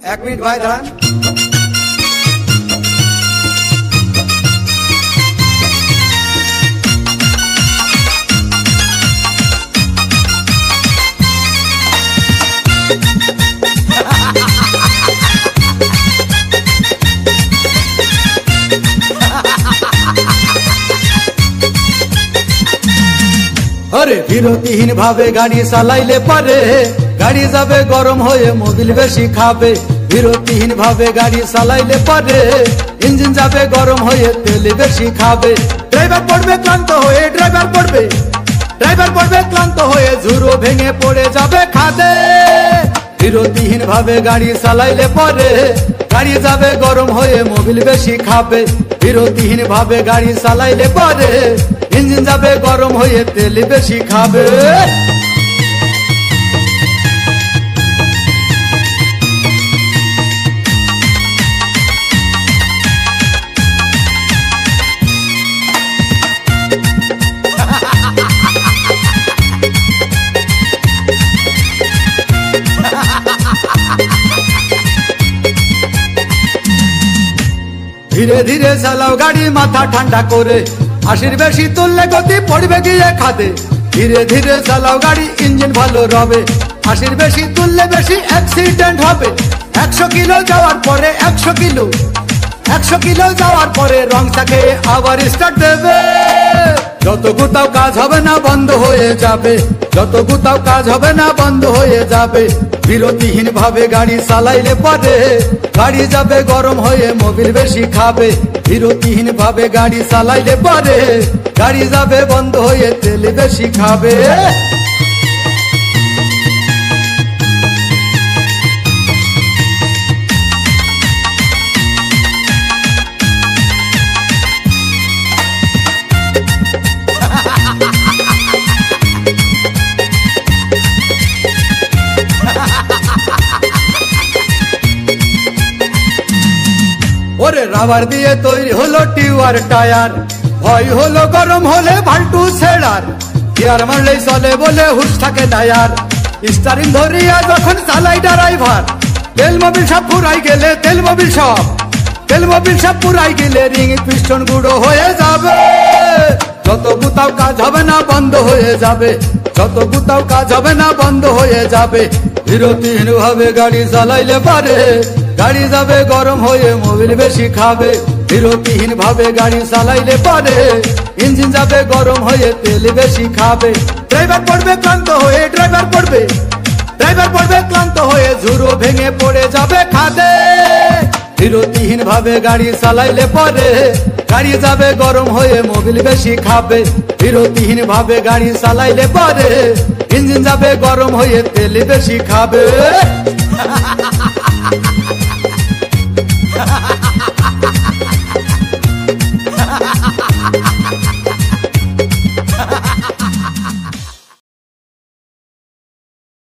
এক মিনিট ভাই দাঁড়ান। আরে বিরতিহীন ভাবে গাড়ি চালাইলে পারে গাড়ি যাবে গরম হয়ে মোবিল বেশি খাবে। বিরতিহীন ভাবে গাড়ি চালাইলে পারে ইঞ্জিন যাবে গরম হয়ে তেল বেশি খাবে। ড্রাইভার পড়বে ক্লান্ত হয়ে ড্রাইভার পড়বে ক্লান্ত হয়ে ঝুরো ভেঙে পড়ে যাবে খাদে। বিরতিহীন ভাবে গাড়ি চালাইলে পারে গাড়ি যাবে গরম হয়ে মোবিল বেশি খাবে। বিরতিহীন ভাবে গাড়ি চালাইলে পারে ইঞ্জিন যাবে গরম হয়ে তেল বেশি খাবে। ধীরে ধীরে চালাও গাড়ি মাথা ঠান্ডা করে, 80 বেশি তুললে গতি পড়বে গিয়ে খাদে। ধীরে ধীরে চালাও গাড়ি ইঞ্জিন ভালো রবে, 80 বেশি তুললে বেশি অ্যাক্সিডেন্ট হবে। 100 কিলো যাওয়ার পরে 100 কিলো যাওয়ার পরে রং থাকে আবার স্টার্ট দেবে। যত কোথাও কাজ হবে না বন্ধ হয়ে যাবে, যত কোথাও কাজ হবে না বন্ধ হয়ে যাবে। বিরতিহীন ভাবে গাড়ি চালাইলে পারে গাড়ি যাবে গরম হয়ে মোবিল বেশি খাবে। বিরতিহীন ভাবে গাড়ি চালাইলে পারে গাড়ি যাবে বন্ধ হয়ে তেল বেশি খাবে। ওরে রাবার দিয়ে তৈরি হলো টিউয়ার টায়ার, ভয় হলো গরম হলে ভাল্টু ছেড়ার। গিয়ার মারলেই চলে বলে হুশ থাকে টায়ার, স্টারিং ধরিয়া যখন চালাই ড্রাইভার। তেল মোবিল সব পুরাই গেলে তেল মোবিল সব পুরাই গেলে রিং পিস্টন গুঁড়ো হয়ে যাবে। যত কোথাও কাজ হবে না বন্ধ হয়ে যাবে, যত কোথাও কাজ হবে না বন্ধ হয়ে যাবে। বিরতিহীন ভাবে গাড়ি চালাইলে পারে গাড়ি যাবে গরম হয়ে মোবিল বেশি খাবে। বিরতিহীন ভাবে গাড়ি চালাইলে পারে ইঞ্জিন যাবে গরম হয়ে তেল বেশি খাবে। ড্রাইভার পড়বে ক্লান্ত হয়ে ড্রাইভার পড়বে ক্লান্ত হয়ে ঝুরো ভেঙে পড়ে যাবে খাদে। বিরতিহীন ভাবে গাড়ি চালাইলে পারে গাড়ি যাবে গরম হয়ে মোবিল বেশি খাবে। বিরতিহীন ভাবে গাড়ি চালাইলে পারে ইঞ্জিন যাবে গরম হয়ে তেল বেশি খাবে।